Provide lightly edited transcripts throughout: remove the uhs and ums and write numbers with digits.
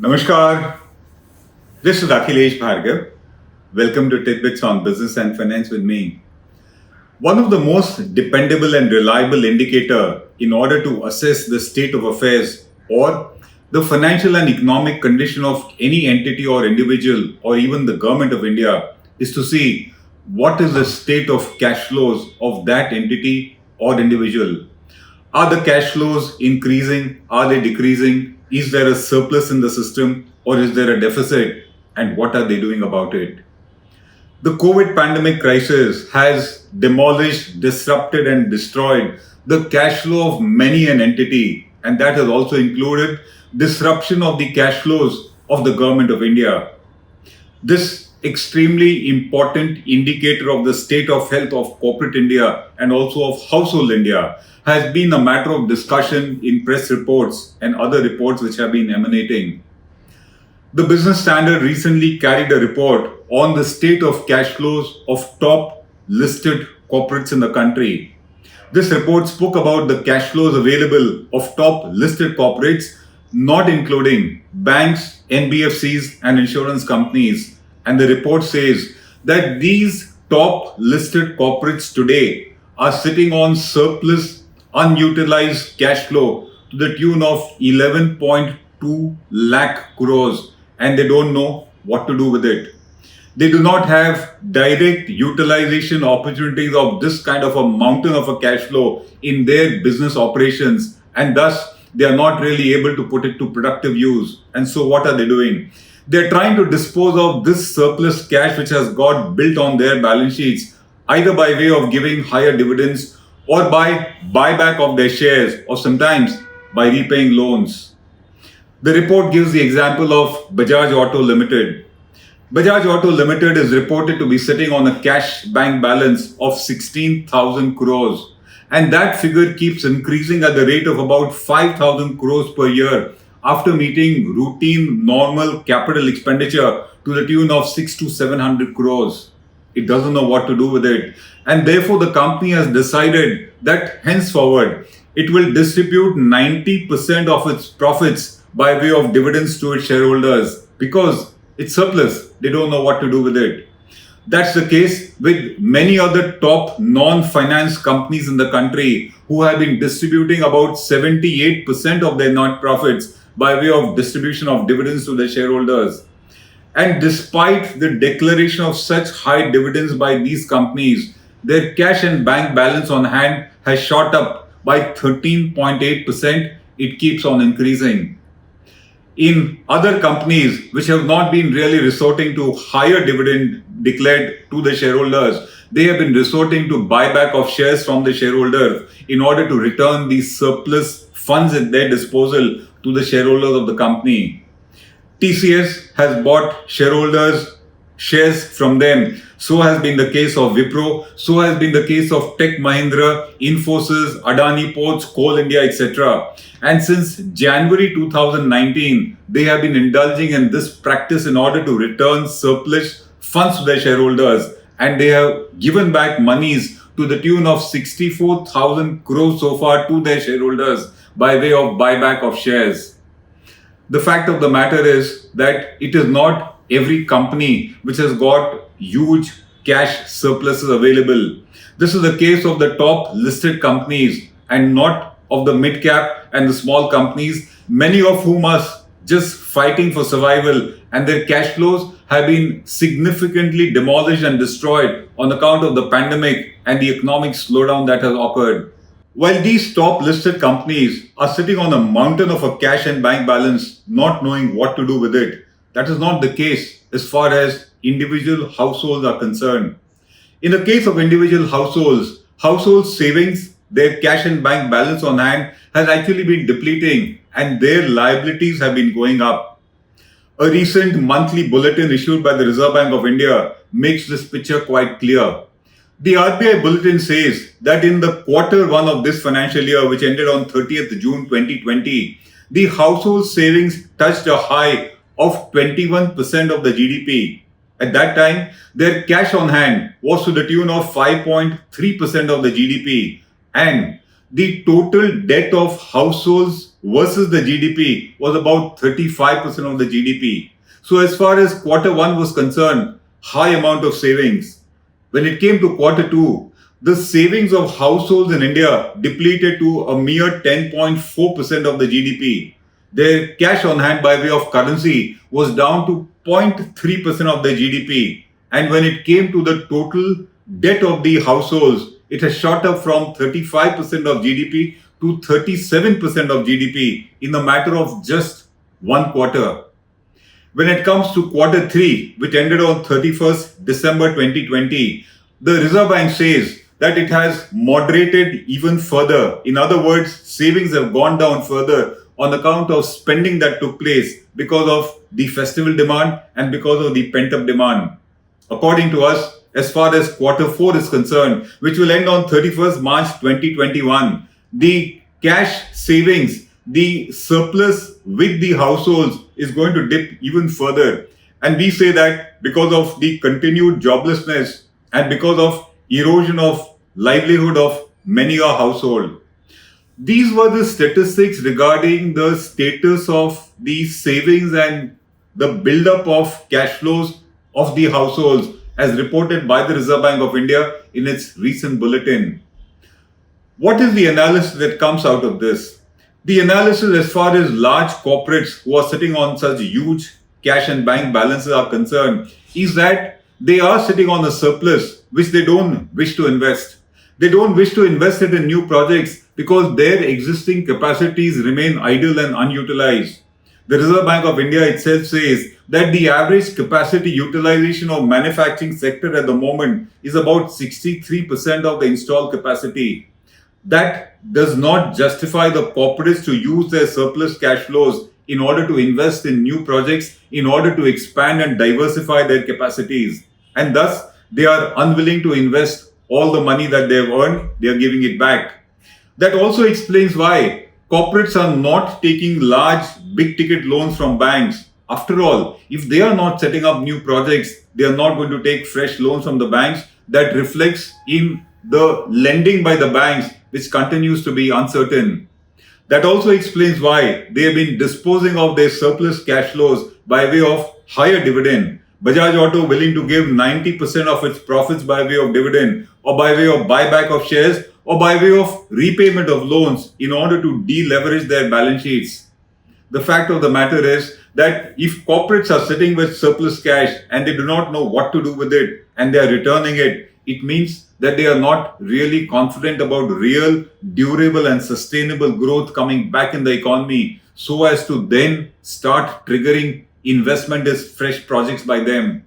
Namaskar, this is Akhilesh Bhargav. Welcome to Tidbits on Business and Finance with me. One of the most dependable and reliable indicator in order to assess the state of affairs or the financial and economic condition of any entity or individual or even the government of India is to see what is the state of cash flows of that entity or individual. Are the cash flows increasing? Are they decreasing? Is there a surplus in the system or is there a deficit? And what are they doing about it? The COVID pandemic crisis has demolished, disrupted, and destroyed the cash flow of many an entity, and that has also included disruption of the cash flows of the government of India. This extremely important indicator of the state of health of corporate India and also of household India has been a matter of discussion in press reports and other reports which have been emanating. The Business Standard recently carried a report on the state of cash flows of top listed corporates in the country. This report spoke about the cash flows available of top listed corporates, not including banks, NBFCs, and insurance companies. And the report says that these top listed corporates today are sitting on surplus, unutilized cash flow to the tune of 11.2 lakh crores, and they don't know what to do with it. They do not have direct utilization opportunities of this kind of a mountain of a cash flow in their business operations, and thus they are not really able to put it to productive use. And so what are they doing? They're trying to dispose of this surplus cash which has got built on their balance sheets, either by way of giving higher dividends or by buyback of their shares, or sometimes by repaying loans. The report gives the example of Bajaj Auto Limited. Bajaj Auto Limited is reported to be sitting on a cash bank balance of 16,000 crores, and that figure keeps increasing at the rate of about 5,000 crores per year after meeting routine normal capital expenditure to the tune of 6 to 700 crores. It doesn't know what to do with it, and therefore the company has decided that henceforward it will distribute 90% of its profits by way of dividends to its shareholders because it's surplus. They don't know what to do with it. That's the case with many other top non-finance companies in the country who have been distributing about 78% of their net profits by way of distribution of dividends to their shareholders. And despite the declaration of such high dividends by these companies, their cash and bank balance on hand has shot up by 13.8%. It keeps on increasing. In other companies which have not been really resorting to higher dividend declared to the shareholders, they have been resorting to buyback of shares from the shareholders in order to return these surplus funds at their disposal to the shareholders of the company. TCS has bought shareholders shares from them. So has been the case of Wipro. So has been the case of Tech Mahindra, Infosys, Adani Ports, Coal India, etc. And since January 2019, they have been indulging in this practice in order to return surplus funds to their shareholders. And they have given back monies to the tune of 64,000 crores so far to their shareholders by way of buyback of shares. The fact of the matter is that it is not every company which has got huge cash surpluses available. This is the case of the top listed companies and not of the mid cap and the small companies, many of whom are just fighting for survival, and their cash flows have been significantly demolished and destroyed on account of the pandemic and the economic slowdown that has occurred. While these top listed companies are sitting on a mountain of a cash and bank balance, not knowing what to do with it, that is not the case as far as individual households are concerned. In the case of individual households, household savings, their cash and bank balance on hand has actually been depleting and their liabilities have been going up. A recent monthly bulletin issued by the Reserve Bank of India makes this picture quite clear. The RBI bulletin says that in the quarter one of this financial year, which ended on 30th June 2020, the household savings touched a high of 21% of the GDP. At that time, their cash on hand was to the tune of 5.3% of the GDP, and the total debt of households versus the GDP was about 35% of the GDP. So as far as quarter one was concerned, high amount of savings. When it came to quarter two, the savings of households in India depleted to a mere 10.4% of the GDP. Their cash on hand by way of currency was down to 0.3% of the GDP. And when it came to the total debt of the households, it has shot up from 35% of GDP to 37% of GDP in a matter of just one quarter. When it comes to quarter three, which ended on 31st December 2020, the Reserve Bank says that it has moderated even further. In other words, savings have gone down further on account of spending that took place because of the festival demand and because of the pent up demand. According to us, as far as quarter four is concerned, which will end on 31st March 2021, the cash savings, the surplus with the households is going to dip even further. And we say that because of the continued joblessness and because of erosion of livelihood of many a household. These were the statistics regarding the status of the savings and the buildup of cash flows of the households as reported by the Reserve Bank of India in its recent bulletin. What is the analysis that comes out of this? The analysis as far as large corporates who are sitting on such huge cash and bank balances are concerned is that they are sitting on a surplus which they don't wish to invest. They don't wish to invest it in new projects because their existing capacities remain idle and unutilized. The Reserve Bank of India itself says that the average capacity utilization of manufacturing sector at the moment is about 63% of the installed capacity. That does not justify the corporates to use their surplus cash flows in order to invest in new projects, in order to expand and diversify their capacities. And thus, they are unwilling to invest all the money that they have earned, they are giving it back. That also explains why corporates are not taking large, big ticket loans from banks. After all, if they are not setting up new projects, they are not going to take fresh loans from the banks. That reflects in the lending by the banks, which continues to be uncertain. That also explains why they have been disposing of their surplus cash flows by way of higher dividend. Bajaj Auto willing to give 90% of its profits by way of dividend or by way of buyback of shares or by way of repayment of loans in order to deleverage their balance sheets. The fact of the matter is that if corporates are sitting with surplus cash and they do not know what to do with it and they are returning it, it means that they are not really confident about real, durable and sustainable growth coming back in the economy so as to then start triggering investment as fresh projects by them.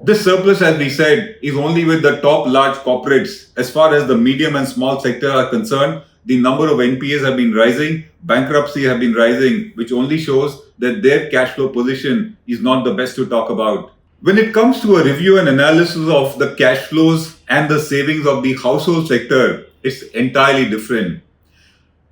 This surplus, as we said, is only with the top large corporates. As far as the medium and small sector are concerned, the number of NPAs have been rising, bankruptcy have been rising, which only shows that their cash flow position is not the best to talk about. When it comes to a review and analysis of the cash flows and the savings of the household sector, it's entirely different.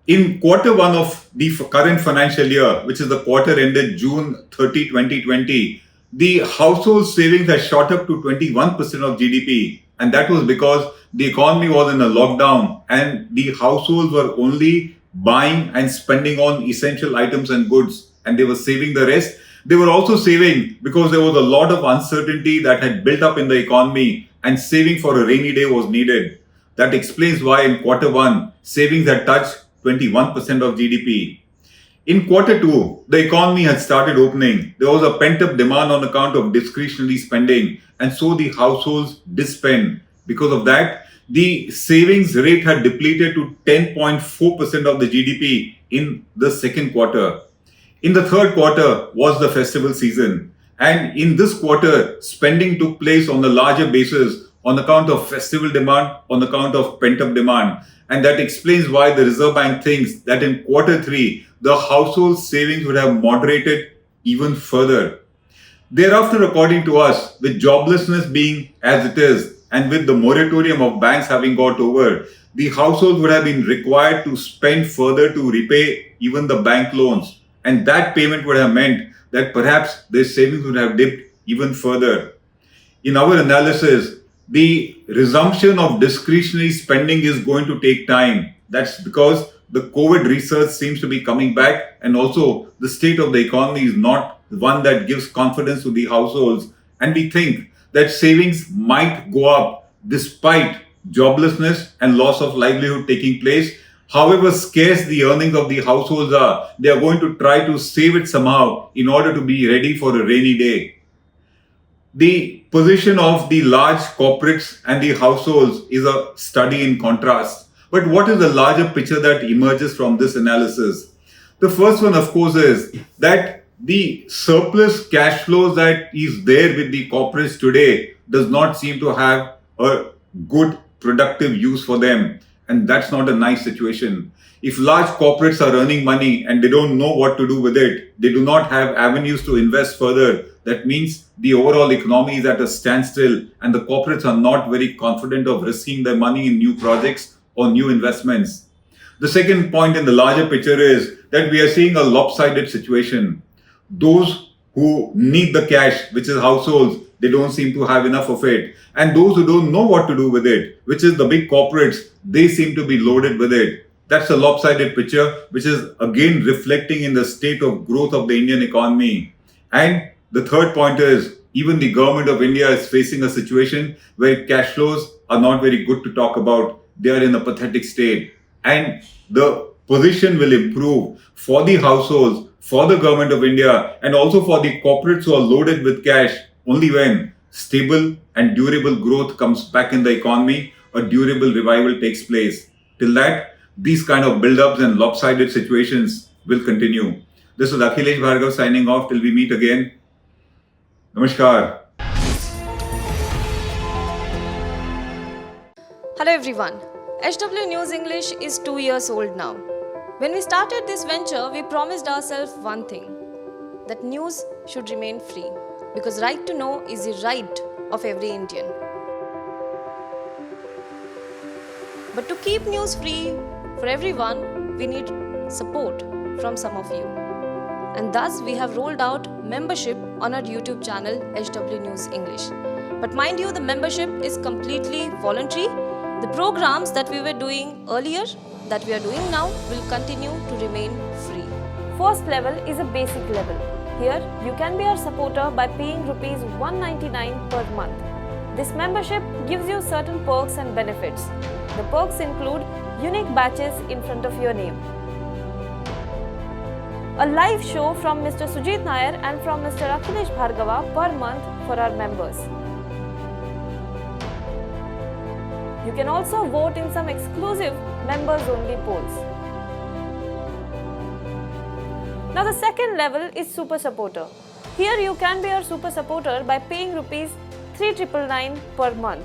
In quarter one of the current financial year, which is the quarter ended June 30, 2020, the household savings has shot up to 21% of GDP. And that was because the economy was in a lockdown and the households were only buying and spending on essential items and goods, and they were saving the rest. They were also saving because there was a lot of uncertainty that had built up in the economy, and saving for a rainy day was needed. That explains why in quarter one, savings had touched 21% of GDP. In quarter two, the economy had started opening. There was a pent-up demand on account of discretionary spending, and so the households did spend. Because of that, the savings rate had depleted to 10.4% of the GDP in the second quarter. In the third quarter was the festival season, and in this quarter, spending took place on a larger basis on account of festival demand, on account of pent-up demand. And that explains why the Reserve Bank thinks that in quarter three, the household savings would have moderated even further. Thereafter, according to us, with joblessness being as it is, and with the moratorium of banks having got over, the households would have been required to spend further to repay even the bank loans. And that payment would have meant that perhaps their savings would have dipped even further. In our analysis, the resumption of discretionary spending is going to take time. That's because the COVID research seems to be coming back, and also the state of the economy is not one that gives confidence to the households. And we think that savings might go up despite joblessness and loss of livelihood taking place. However scarce the earnings of the households are, they are going to try to save it somehow in order to be ready for a rainy day. The position of the large corporates and the households is a study in contrast. But what is the larger picture that emerges from this analysis? The first one, of course, is that the surplus cash flows that is there with the corporates today does not seem to have a good productive use for them. And that's not a nice situation. If large corporates are earning money and they don't know what to do with it, they do not have avenues to invest further, that means the overall economy is at a standstill and the corporates are not very confident of risking their money in new projects or new investments. The second point in the larger picture is that we are seeing a lopsided situation. Those who need the cash, which is households, they don't seem to have enough of it. And those who don't know what to do with it, which is the big corporates, they seem to be loaded with it. That's a lopsided picture, which is again reflecting in the state of growth of the Indian economy. And the third point is even the government of India is facing a situation where cash flows are not very good to talk about. They are in a pathetic state. And the position will improve for the households, for the government of India, and also for the corporates who are loaded with cash only when stable and durable growth comes back in the economy, a durable revival takes place. Till that, these kind of build-ups and lopsided situations will continue. This is Akhilesh Bhargav signing off till we meet again. Namaskar. Hello everyone. HW News English is 2 years old now. When we started this venture, we promised ourselves one thing, that news should remain free, because right to know is the right of every Indian. But to keep news free for everyone, we need support from some of you. And thus we have rolled out membership on our YouTube channel HW News English. But mind you, the membership is completely voluntary. The programs that we were doing earlier, that we are doing now, will continue to remain free. First level is a basic level. Here, you can be our supporter by paying rupees 199 per month. This membership gives you certain perks and benefits. The perks include unique badges in front of your name, a live show from Mr. Sujit Nair and from Mr. Akhilesh Bhargava per month for our members. You can also vote in some exclusive members-only polls. Now the second level is Super Supporter. Here you can be our Super Supporter by paying rupees 3,999 per month.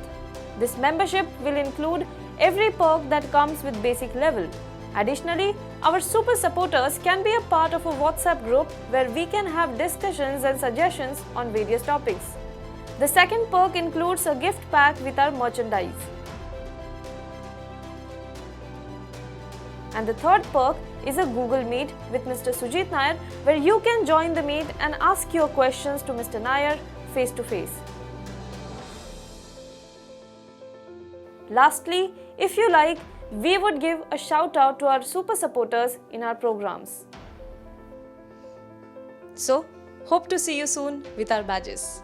This membership will include every perk that comes with basic level. Additionally, our Super Supporters can be a part of a WhatsApp group where we can have discussions and suggestions on various topics. The second perk includes a gift pack with our merchandise. And the third perk is a Google Meet with Mr. Sujit Nair, where you can join the meet and ask your questions to Mr. Nair face to face. Lastly, if you like, we would give a shout out to our super supporters in our programs. So, hope to see you soon with our badges.